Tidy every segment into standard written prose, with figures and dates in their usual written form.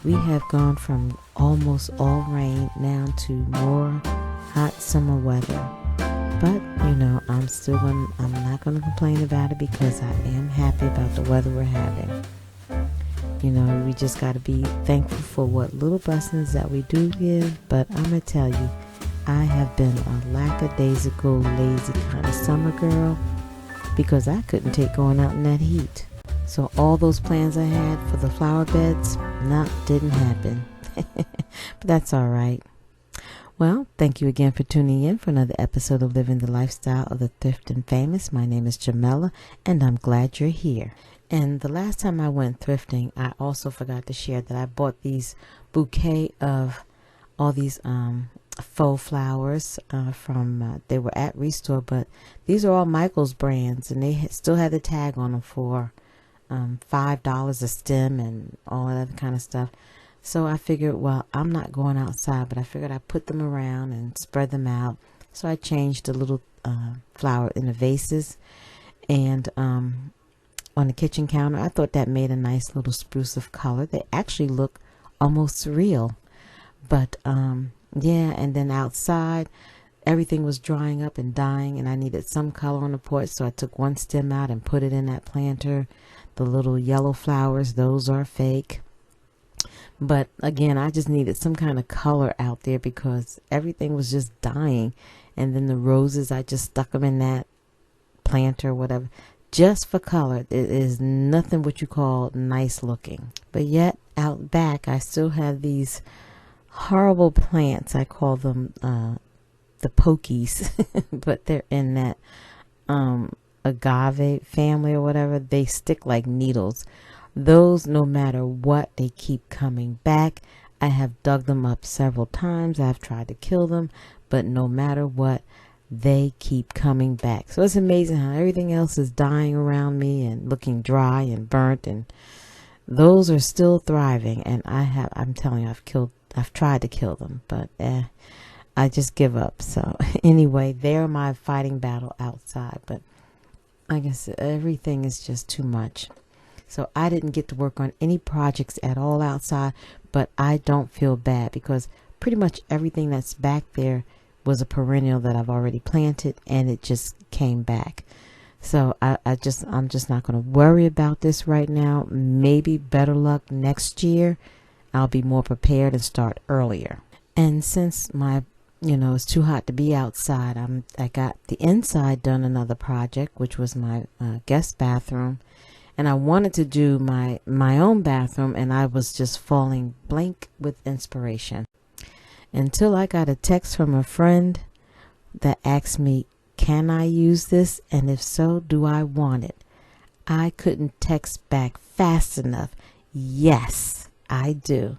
We have gone from almost all rain now to more hot summer weather. But, I'm not going to complain about it because I am happy about the weather we're having. We just got to be thankful for what little blessings that we do give. But I'm going to tell you, I have been a lackadaisical, lazy kind of summer girl because I couldn't take going out in that heat. So all those plans I had for the flower beds, didn't happen. But that's all right. Well, thank you again for tuning in for another episode of Living the Lifestyle of the Thrifting Famous. My name is Jamela, and I'm glad you're here. And the last time I went thrifting, I also forgot to share that I bought these bouquet of all these faux flowers from, they were at Restore, but these are all Michael's brands, and they still had the tag on them for $5 a stem and all that other kind of stuff. So I figured, well, I'm not going outside, but I figured I'd put them around and spread them out. So I changed the little flower in the vases and on the kitchen counter. I thought that made a nice little spruce of color. They actually look almost surreal. But yeah, and then outside, everything was drying up and dying, and I needed some color on the porch, so I took one stem out and put it in that planter. The little yellow flowers, those are fake. But again, I just needed some kind of color out there because everything was just dying. And then the roses, I just stuck them in that planter or whatever, just for color. It is nothing what you call nice looking. But yet, out back, I still have these horrible plants. I call them the pokies, but they're in that agave family or whatever. They stick like needles. Those, no matter what, they keep coming back. I have dug them up several times. I've tried to kill them, but no matter what, they keep coming back. So it's amazing how everything else is dying around me and looking dry and burnt, and those are still thriving. And I'm telling you, I've tried to kill them, but I just give up. So anyway, they're my fighting battle outside. But I guess everything is just too much. So I didn't get to work on any projects at all outside, but I don't feel bad because pretty much everything that's back there was a perennial that I've already planted, and it just came back. So I'm just not going to worry about this right now. Maybe better luck next year. I'll be more prepared and start earlier. And since it's too hot to be outside, I got the inside done, another project, which was my guest bathroom. And I wanted to do my own bathroom, and I was just falling blank with inspiration until I got a text from a friend that asked me, can I use this? And if so, do I want it? I couldn't text back fast enough. Yes, I do.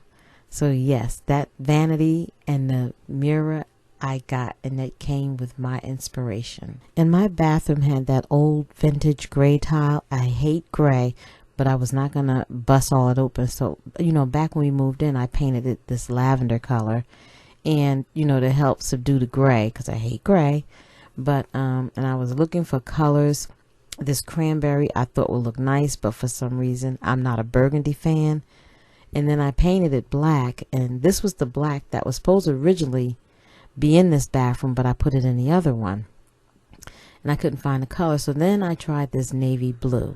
So yes, that vanity and the mirror I got, and that came with my inspiration. And my bathroom had that old vintage gray tile. I hate gray, but I was not going to bust all it open. So, back when we moved in, I painted it this lavender color and, to help subdue the gray because I hate gray. But, and I was looking for colors. This cranberry I thought would look nice, but for some reason, I'm not a burgundy fan. And then I painted it black, and this was the black that was supposed to originally be in this bathroom, but I put it in the other one, and I couldn't find the color. So then I tried this navy blue.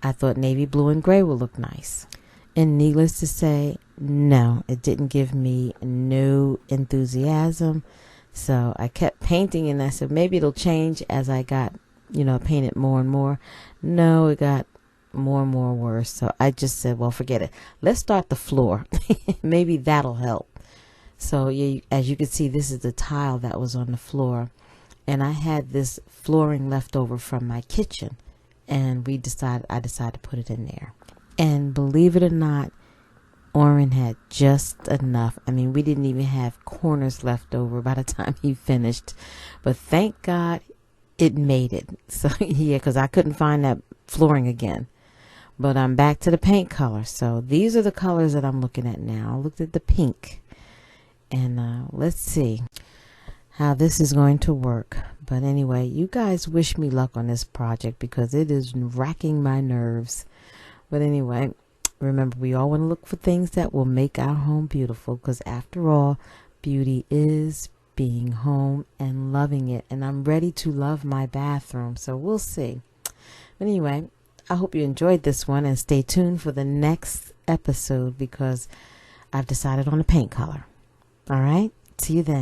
I thought navy blue and gray would look nice, and needless to say, no, it didn't give me no enthusiasm. So I kept painting, and I said maybe it'll change as I got painted more and more. No, it got more and more worse. So I just said, well, forget it, let's start the floor. Maybe that'll help. So yeah, as you can see, this is the tile that was on the floor, and I had this flooring left over from my kitchen, and I decided to put it in there. And believe it or not, Orrin had just enough. I mean, we didn't even have corners left over by the time he finished, but thank God it made it. So yeah, because I couldn't find that flooring again. But I'm back to the paint color. So these are the colors that I'm looking at now. I looked at the pink. And let's see how this is going to work. But anyway, you guys wish me luck on this project because it is racking my nerves. But anyway, Remember, we all want to look for things that will make our home beautiful, because after all, beauty is being home and loving it. And I'm ready to love my bathroom, so we'll see. But anyway, I hope you enjoyed this one, and stay tuned for the next episode, because I've decided on a paint color. All right, see you then.